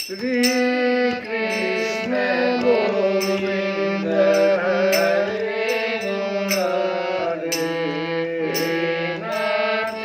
Shri Krishna Govinda Hare Murari Nath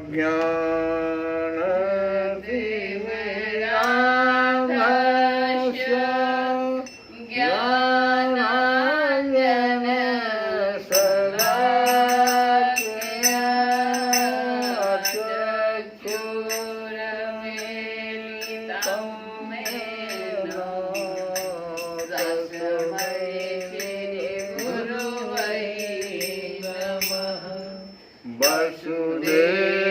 Narayana Vasudeva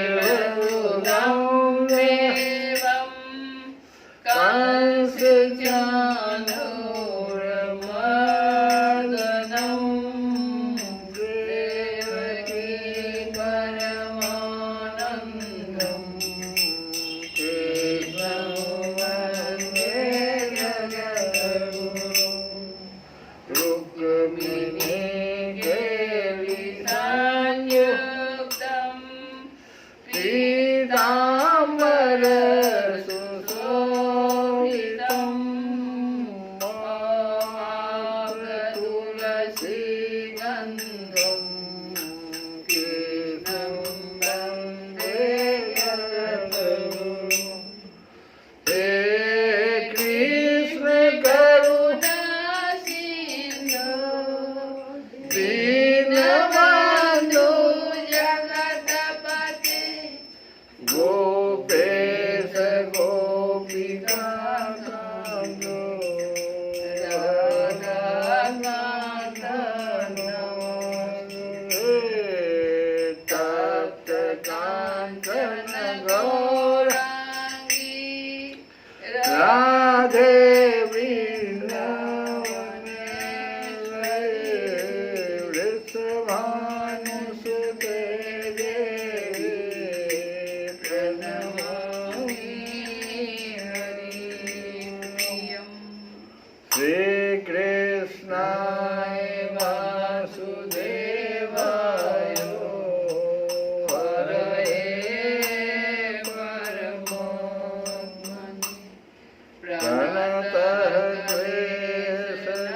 Shri Krishna Govinda Hare Murari Nath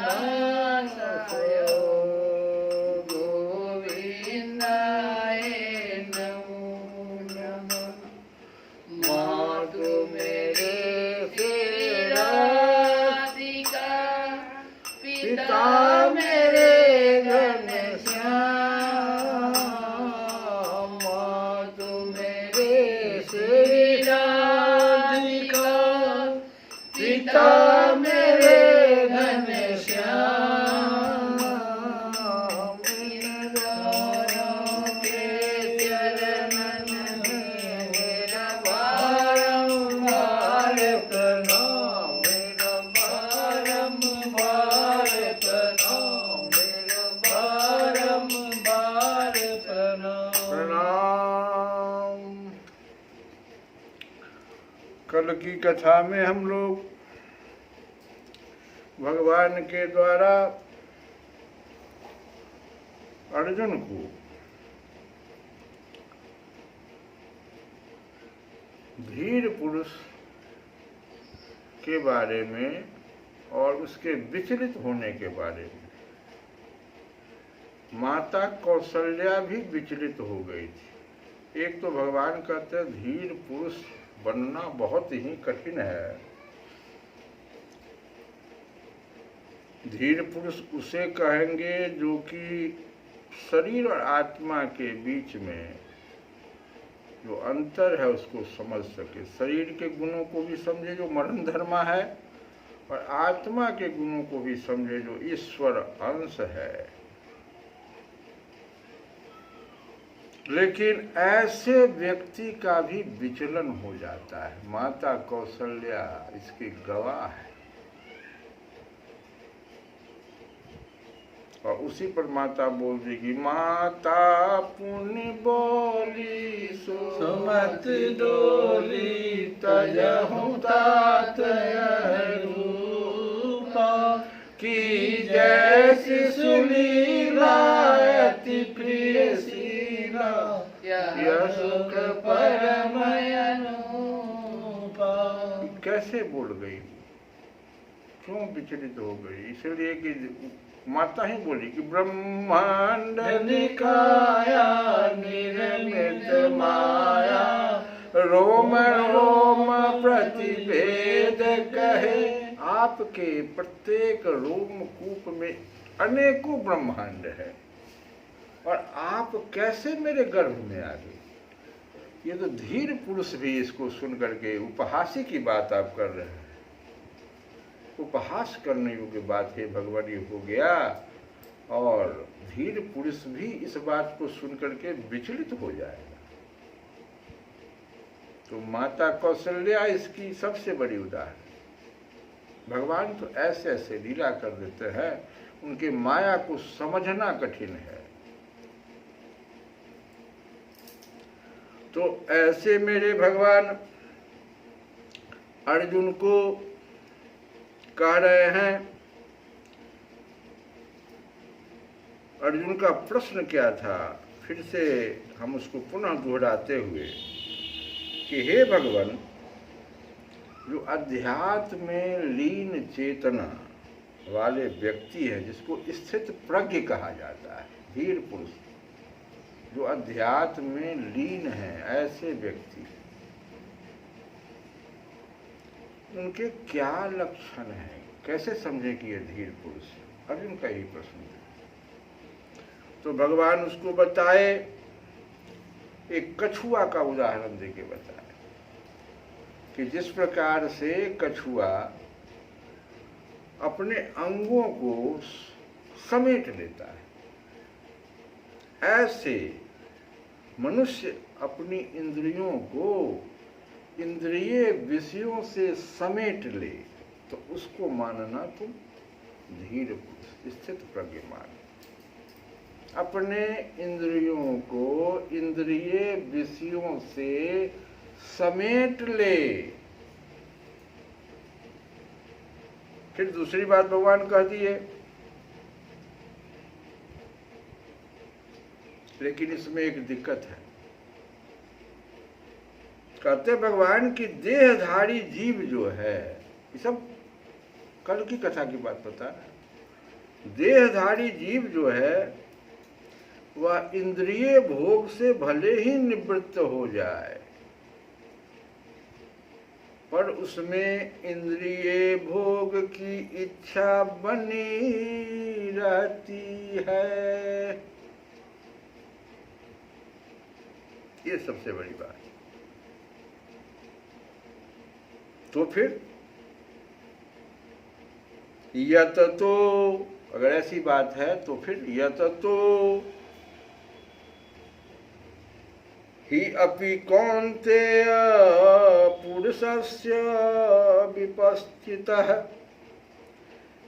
कल की कथा में हम लोग भगवान के द्वारा अर्जुन को धीर पुरुष के बारे में और उसके विचलित होने के बारे में, माता कौशल्या भी विचलित हो गई थी। एक तो भगवान कहते हैं धीर पुरुष बनना बहुत ही कठिन है। धीर पुरुष उसे कहेंगे जो कि शरीर और आत्मा के बीच में जो अंतर है उसको समझ सके, शरीर के गुणों को भी समझे जो मरण धर्मा है, और आत्मा के गुणों को भी समझे जो ईश्वर अंश है। लेकिन ऐसे व्यक्ति का भी विचलन हो जाता है। माता कौशल्या इसकी गवाह है। और उसी पर माता बोल देगी, माता पुण्य बोली सुमत डोली तजहु तात रूपा की जैसी सुलीला अति प्रिय सीला यह सुख परम अनुपा। कैसे बोल गई, क्यों विचलित हो गई? इसलिए कि माता ही बोली कि ब्रह्मांड निकाया निर्मित माया रोम रोम प्रतिभेद कहे। आपके प्रत्येक रोम कूप में अनेकों ब्रह्मांड है और आप कैसे मेरे गर्भ में आ गए? ये तो धीर पुरुष भी इसको सुन करके उपहासी की बात आप कर रहे हैं। उपहास करने योग्य बात है भगवान, ये हो गया। और धीर पुरुष भी इस बात को सुन करके विचलित हो जाएगा। तो माता कौशल्या इसकी सबसे बड़ी उदाहरण। भगवान तो ऐसे ऐसे लीला कर देते हैं, उनके माया को समझना कठिन है। तो ऐसे मेरे भगवान अर्जुन को कह रहे हैं। अर्जुन का प्रश्न क्या था, फिर से हम उसको पुनः दोहराते हुए कि हे भगवान, जो अध्यात्म में लीन चेतना वाले व्यक्ति है, जिसको स्थित प्रज्ञ कहा जाता है, धीर पुरुष जो अध्यात्म में लीन है, ऐसे व्यक्ति उनके क्या लक्षण हैं, कैसे समझे कि ये धीर पुरुष है? अर्जुन का यही प्रश्न है। तो भगवान उसको बताए, एक कछुआ का उदाहरण देके बताए कि जिस प्रकार से कछुआ अपने अंगों को समेट लेता है, ऐसे मनुष्य अपनी इंद्रियों को इंद्रिय विषयों से समेट ले तो उसको मानना तुम धीर पुरुष, स्थित प्रज्ञ मान। अपने इंद्रियों को इंद्रिय विषयों से समेट ले। फिर दूसरी बात भगवान कह दी है, लेकिन इसमें एक दिक्कत है। कहते भगवान की देहधारी जीव जो है, ये सब कल की कथा की बात बता रहा। देहधारी जीव जो है वह इंद्रिय भोग से भले ही निवृत्त हो जाए, पर उसमें इंद्रिय भोग की इच्छा बनी रहती है। ये सबसे बड़ी बात। तो फिर यत तो, अगर ऐसी बात है तो फिर यत तो ही अपि कौन्तेय पुरुषस्य विपस्थितः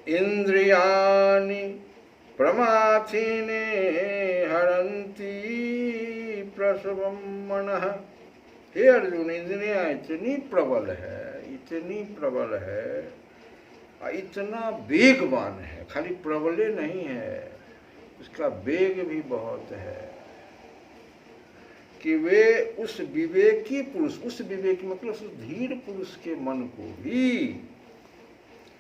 इंद्रियाणि प्रमाथीने हरन्ति प्रसवं मनः। हे अर्जुन, इंद्रियां इतनी प्रबल है, इतनी प्रबल है, इतना वेगवान है, खाली प्रबल नहीं है, उसका वेग भी बहुत है कि वे उस विवेकी पुरुष, उस विवेकी मतलब उस धीर पुरुष के मन को भी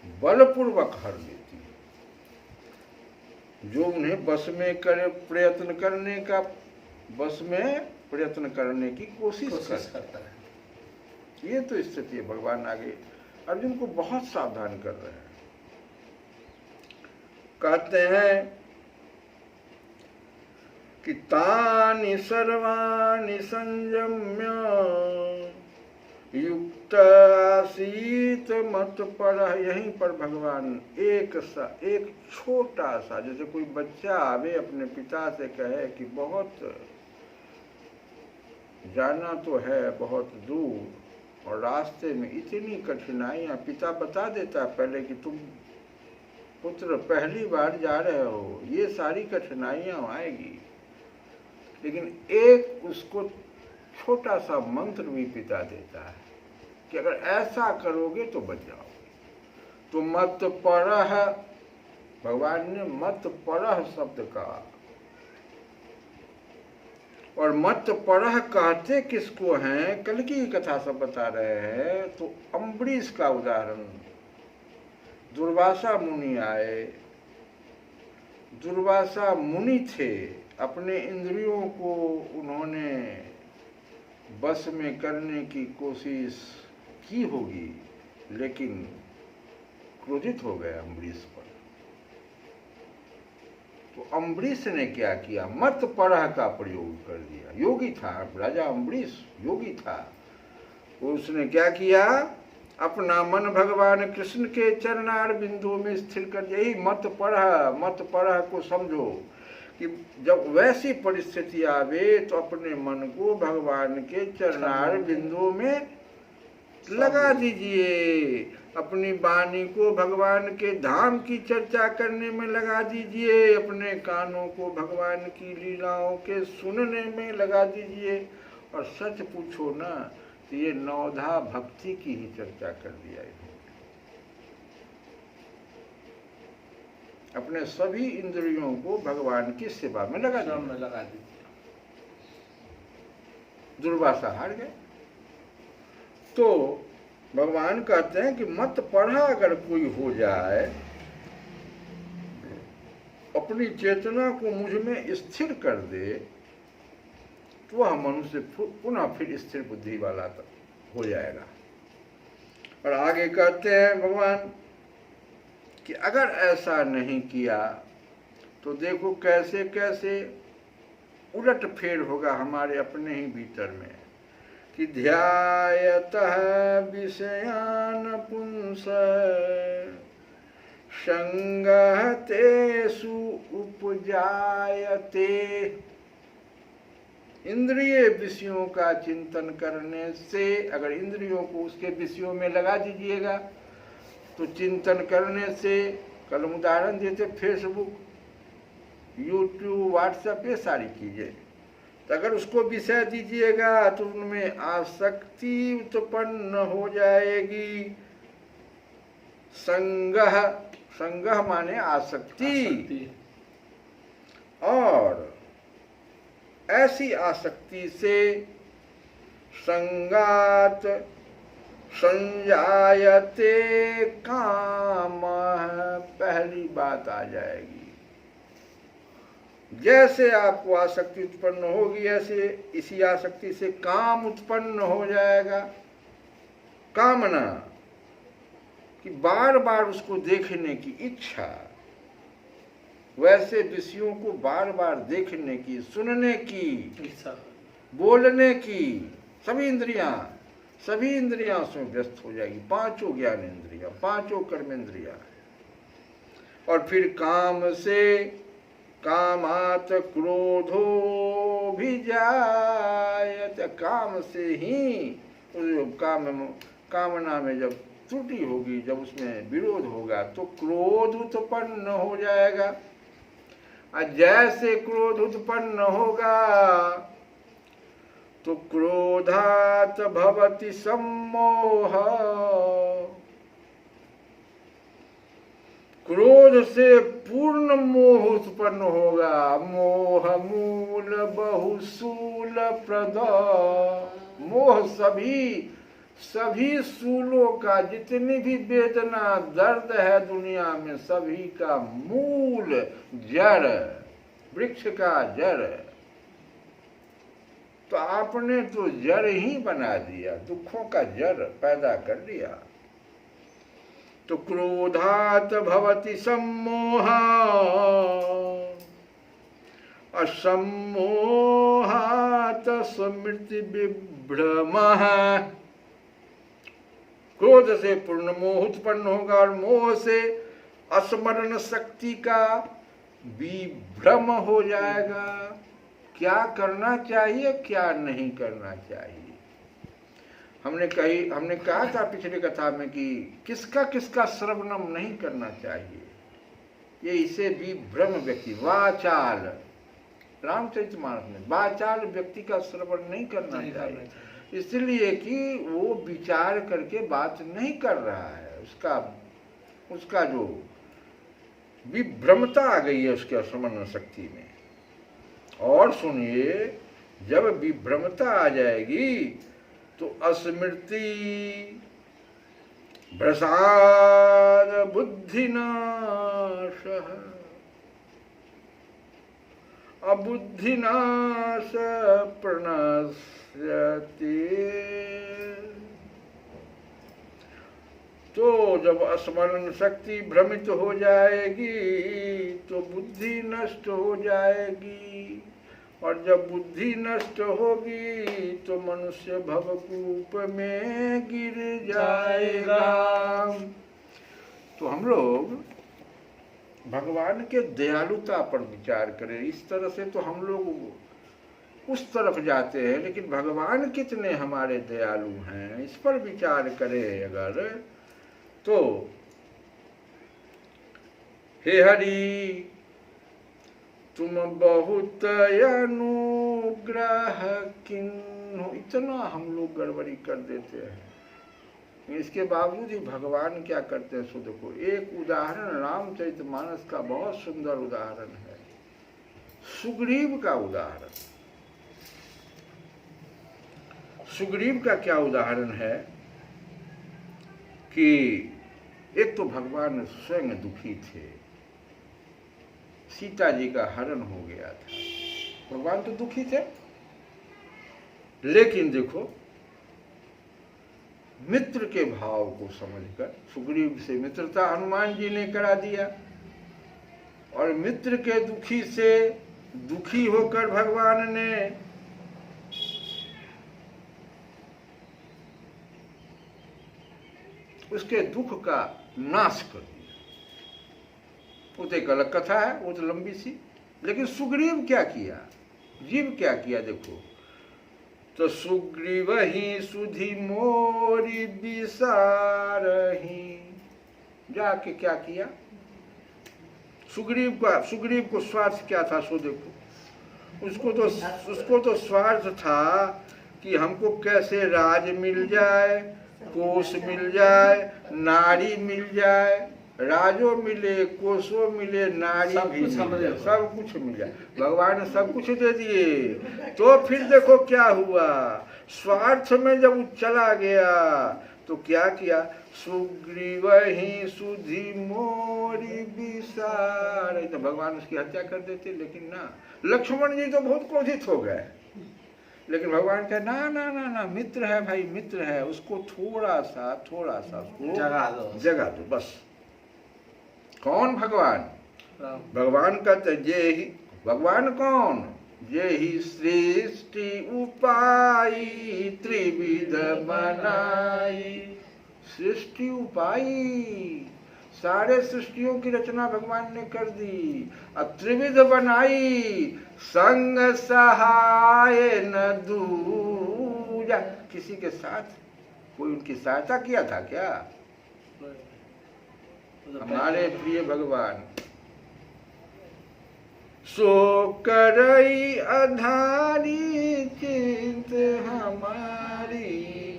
बलपूर्वक हर लेती है, जो उन्हें बस में करे प्रयत्न करने का, बस में प्रयत्न करने की कोशिश करता है। ये तो स्थिति है। भगवान आगे अर्जुन को बहुत सावधान कर रहे हैं। कहते हैं कि तानि सर्वाणि संयम्य युक्त आसीत मत पर। यहीं पर भगवान एक छोटा सा, जैसे कोई बच्चा आवे अपने पिता से कहे कि बहुत जाना तो है बहुत दूर और रास्ते में इतनी कठिनाइयां, पिता बता देता पहले कि तुम पुत्र पहली बार जा रहे हो, ये सारी कठिनाइयां आएगी, लेकिन एक उसको छोटा सा मंत्र भी पिता देता है कि अगर ऐसा करोगे तो बच जाओगे। तो मत परह, भगवान ने मत परह शब्द कहा, और मत परह कहते किसको हैं? कल की कथा सब बता रहे हैं। तो अम्बरीश का उदाहरण, दुर्वासा मुनि आए, दुर्वासा मुनि थे, अपने इंद्रियों को उन्होंने बस में करने की कोशिश की होगी, लेकिन क्रोधित हो गए अम्बरीश पर। तो अम्बरीश ने क्या किया? मत परह का प्रयोग कर दिया। योगी था राजा अम्बरीश, योगी था। उसने क्या किया? अपना मन भगवान कृष्ण के चरणार बिंदु में स्थिर कर दिया। यही मत परह को समझो कि जब वैसी परिस्थिति आवे तो अपने मन को भगवान के चरणार बिंदु में लगा दीजिए, अपनी वाणी को भगवान के धाम की चर्चा करने में लगा दीजिए, अपने कानों को भगवान की लीलाओं के सुनने में लगा दीजिए। और सच पूछो ना तो ये नवधा भक्ति की ही चर्चा कर दिया इन्होंने। अपने सभी इंद्रियों को भगवान की सेवा में लगा दीजिए। दुर्वासा हार गए। तो भगवान कहते हैं कि मत पढ़ा अगर कोई हो जाए, अपनी चेतना को मुझ में स्थिर कर दे, तो वह मनुष्य पुनः फिर स्थिर बुद्धि वाला हो जाएगा। और आगे कहते हैं भगवान कि अगर ऐसा नहीं किया तो देखो कैसे कैसे उलट फेर होगा हमारे अपने ही भीतर में, कि ध्यायतः विषयान पुंस संगः तेषु उपजायते। इंद्रिय विषयों का चिंतन करने से, अगर इंद्रियों को उसके विषयों में लगा दीजिएगा तो चिंतन करने से, कल उदाहरण देते फेसबुक, यूट्यूब, व्हाट्सएप, ये सारी चीजें, तो अगर उसको विषय दीजिएगा तो उनमें आसक्ति उत्पन्न हो जाएगी। संगह माने आसक्ति। और ऐसी आसक्ति से संगात संजायते काम, पहली बात आ जाएगी। जैसे आपको आसक्ति उत्पन्न होगी, ऐसे इसी आसक्ति से काम उत्पन्न हो जाएगा। कामना कि बार बार उसको देखने की इच्छा, वैसे विषयों को बार बार देखने की, सुनने की इच्छा, बोलने की, सभी इंद्रियां उसमें व्यस्त हो जाएगी। पांचों ज्ञान इंद्रियां, पांचों कर्मेंद्रियां। और फिर काम से, कामात क्रोधो भी जायत, काम से ही कामना में जब त्रुटि होगी, जब उसमें विरोध होगा तो क्रोध उत्पन्न हो जाएगा। और जैसे क्रोध उत्पन्न होगा तो क्रोधात भवति सम्मोह, क्रोध से पूर्ण मोह उत्पन्न होगा। मोह मूल बहुसूल प्रद, मोह सभी सूलों का, जितनी भी वेदना दर्द है दुनिया में, सभी का मूल जड़, वृक्ष का जड़। तो आपने तो जड़ ही बना दिया, दुखों का जड़ पैदा कर दिया। तो क्रोधात भवति सम्मोह, असम्मोहात स्मृति विभ्रमः, क्रोध से पूर्ण मोह उत्पन्न होगा और मोह से स्मरण शक्ति का विभ्रम हो जाएगा। क्या करना चाहिए, क्या नहीं करना चाहिए। हमने कहा था पिछली कथा में कि किसका किसका श्रवणम नहीं करना चाहिए। ये इसे विभ्रम व्यक्ति, वाचाल, रामचरितमानस में वाचाल व्यक्ति का श्रवण नहीं करना चाहिए, इसलिए कि वो विचार करके बात नहीं कर रहा है। उसका जो विभ्रमता आ गई है उसके श्रवण शक्ति में। और सुनिए, जब विभ्रमता आ जाएगी तो अस्मृति प्रसाद बुद्धिनाश, अबुद्धिनाश प्रणश्यति। तो जब स्मरण शक्ति भ्रमित हो जाएगी तो बुद्धि नष्ट हो जाएगी, और जब बुद्धि नष्ट होगी तो मनुष्य भवकूप में गिर जाएगा। तो हम लोग भगवान के दयालुता पर विचार करें। इस तरह से तो हम लोग उस तरफ जाते हैं, लेकिन भगवान कितने हमारे दयालु हैं, इस पर विचार करें अगर तो। हे हरि तुम बहुत अनुग्रह किन्नु, इतना हम लोग गड़बड़ी कर देते हैं। इसके बावजूद ही भगवान क्या करते हैं सो देखो। एक उदाहरण रामचरितमानस का बहुत सुंदर उदाहरण है, सुग्रीव का उदाहरण। सुग्रीव का क्या उदाहरण है कि एक तो भगवान स्वयं दुखी थे, सीता जी का हरण हो गया था, भगवान तो दुखी थे। लेकिन देखो, मित्र के भाव को समझकर सुग्रीव से मित्रता हनुमान जी ने करा दिया, और मित्र के दुखी से दुखी होकर भगवान ने उसके दुख का नाश कर दिया। वो तो एक अलग कथा है, वो तो लंबी सी। लेकिन सुग्रीव क्या किया, जीव क्या किया देखो। तो सुग्रीव ही सुधि मोरी बिसारही, जाके क्या किया, सुग्रीव को स्वार्थ क्या था सो देखो। उसको तो स्वार्थ था कि हमको कैसे राज मिल जाए, कोष मिल जाए, नारी मिल जाए, राजो मिले, कोषो मिले, नारी भी मिल जाए, सब कुछ मिल जाए। भगवान ने सब कुछ दे दिए। तो फिर देखो क्या हुआ, स्वार्थ में जब चला गया तो क्या किया, सुग्रीव ही सुधि मोरी बिसार, तो भगवान उसकी हत्या कर देते। लेकिन ना, लक्ष्मण जी तो बहुत क्रोधित हो गए, लेकिन भगवान कहे ना ना ना ना, मित्र है भाई, मित्र है, उसको थोड़ा सा उसको जगा दो बस। कौन, भगवान। भगवान कहते जे ही, भगवान कौन, जे ही सृष्टि उपाई त्रिविध बनाई। सृष्टि उपाई, सारे सृष्टियों की रचना भगवान ने कर दी। अब त्रिविध बनाई, संग सहाय न दूजा, किसी के साथ कोई उनकी सहायता किया था क्या। हमारे प्रिय भगवान सो करई अधारी चिंत हमारी,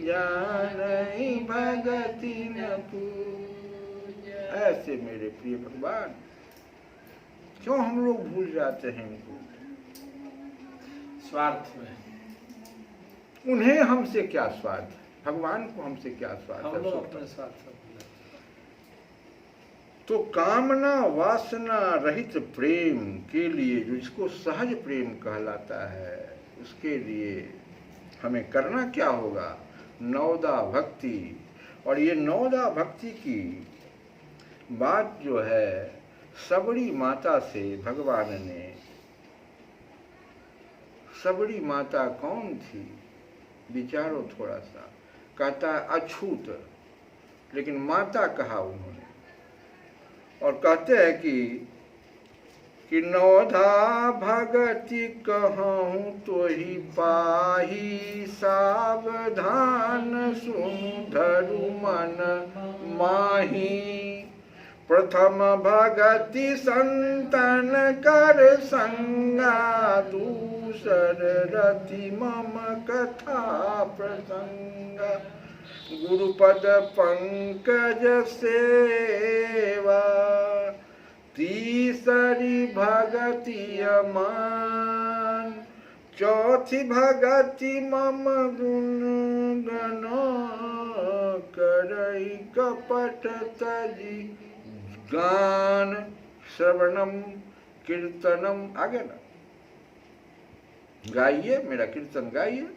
जानई भगति न पूजा। ऐसे मेरे प्रिय भगवान, क्यों हम लोग भूल जाते हैं इनको? स्वार्थ में। उन्हें हमसे क्या स्वार्थ, भगवान को हमसे क्या स्वार्थ? हम लोग अपने स्वार्थ। तो कामना वासना रहित प्रेम के लिए, जो इसको सहज प्रेम कहलाता है, उसके लिए हमें करना क्या होगा? नवदा भक्ति। और ये नवदा भक्ति की बात जो है, सबरी माता से भगवान ने, सबरी माता कौन थी? विचारो थोड़ा सा। कहता है अछूत, लेकिन माता कहा उन्होंने। और कहते हैं कि नवधा भगति कहूँ तो ही पाही, सावधान सुन धरु मन माही। प्रथम भगति संतन कर संगा, दूसर रति मम कथा प्रसंगा। गुरुपद पंकज सेवा, तीसरी भगति अमान। चौथी भगति मम गुण गण, करई कपट तजी गान। श्रवणम कीर्तनम, आगे ना गाइए, मेरा कीर्तन गाइए।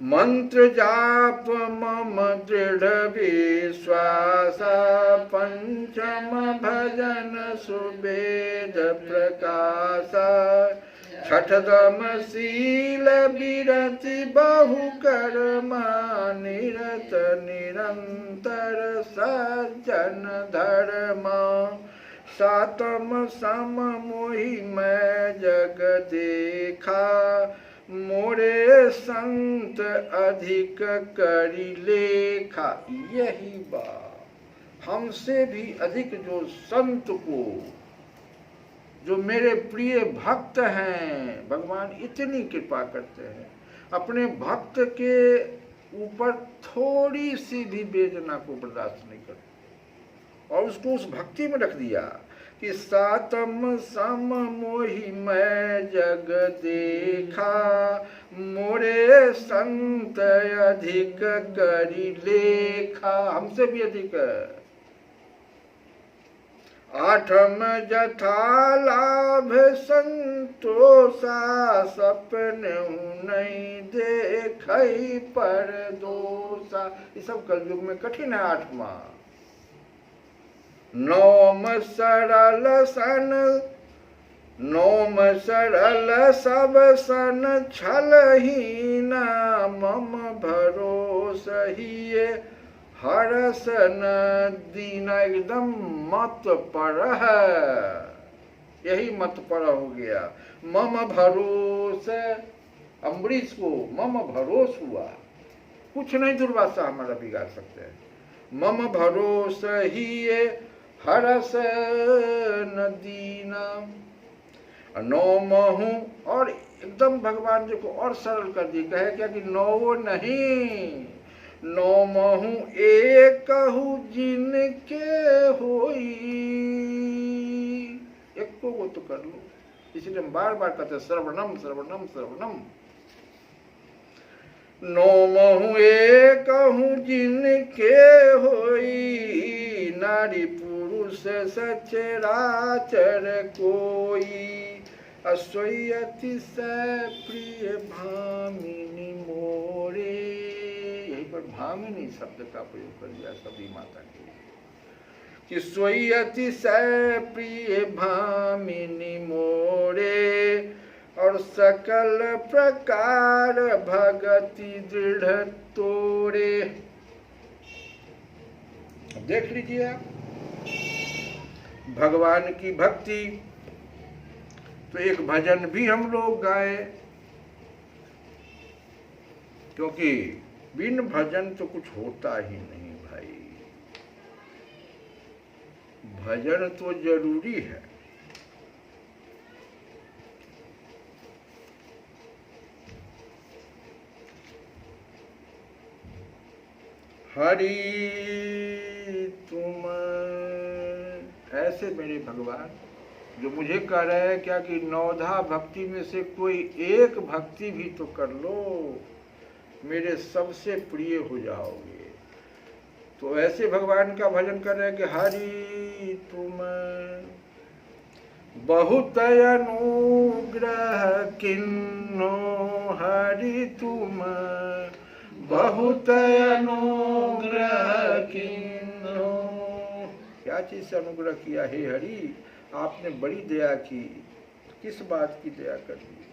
मंत्र जाप मम दृढ़ विश्वास, पंचम भजन सुवेद प्रकाश। छठदम शील विरति बहु कर्मा, निरत निरंतर सज्जन धर्म। सातम सम मोहि मैं जग देखा, मोरे संत अधिक करी लेखा। यही बात, हमसे भी अधिक जो संत को, जो मेरे प्रिय भक्त हैं, भगवान इतनी कृपा करते हैं। अपने भक्त के ऊपर थोड़ी सी भी वेदना को बर्दाश्त नहीं करते, और उसको उस भक्ति में रख दिया कि सातम सम मोहि मैं जग देखा, मोरे संत अधिक करी लेखा। हमसे भी अधिक है। आठम जथा लाभ संतोषा, सपने नहीं देखई पर दोषा। ये सब कलयुग में कठिन है। आठवां नौम सरल सन, नौम सरल सब सन छलहीना, मम भरोसा हिये हरस न दीना। एकदम मत पर है, यही मत पर हो गया। मम भरोसा, अम्बरीश को मम भरोस हुआ, कुछ नहीं दुर्वासा हमारा बिगाड़ सकते हैं। मम भरोसा हिये हरस न दीना। नौमहु, और एकदम भगवान जी को और सरल कर दी। कहे क्या कि नौ नहीं, नौमहु एकहु जिनके होई। एक को तो कर लो, इसलिए हम बार बार कहते श्रवणम श्रवणम श्रवणम। नौमहु एकहु जिनके होई, नारी पुरुष सचराचर कोई। अस्वयति से प्रिय भामिनी मोरे, यहीं पर भामिनी शब्द का प्रयोग कर दिया सभी माता के लिए कि स्वयति से प्रिय भामिनी मोरे। और सकल प्रकार भगति दृढ़ तोरे। देख लीजिए आप, भगवान की भक्ति। तो एक भजन भी हम लोग गाए, क्योंकि बिन भजन तो कुछ होता ही नहीं भाई। भजन तो जरूरी है। हरि तुम। ऐसे मेरे भगवान जो मुझे कह रहे हैं क्या कि नौधा भक्ति में से कोई एक भक्ति भी तो कर लो, मेरे सबसे प्रिय हो जाओगे। तो ऐसे भगवान का भजन कर रहे हैं कि हरि तुम बहुत अनुग्रह किन्नो, हरि तुम बहुत अनुग्रह किन्नो। क्या चीज से अनुग्रह किया हे हरि, आपने बड़ी दया की। किस बात की दया कर दी?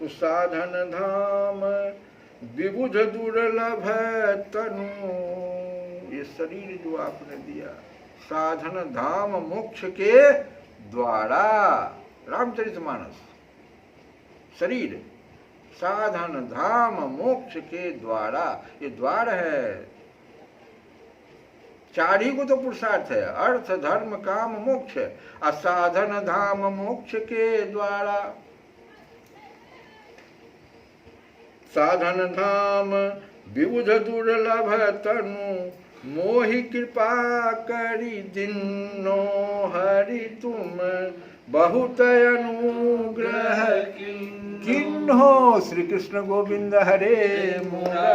तो साधन धाम विबुध दुर्लभ तनु, ये शरीर जो आपने दिया साधन धाम मोक्ष के द्वारा। रामचरितमानस शरीर साधन धाम मोक्ष के द्वारा, ये द्वार है। चार ही को तो पुरुषार्थ है, अर्थ धर्म काम मोक्ष, असाधन धाम मोक्ष के द्वारा। साधन धाम विबुध दुर्लभ तनु, मोहि कृपा करी दिन्नो, हरि तुम बहुत अनुग्रह किन्हो। श्री कृष्ण गोविंद हरे मुरारी।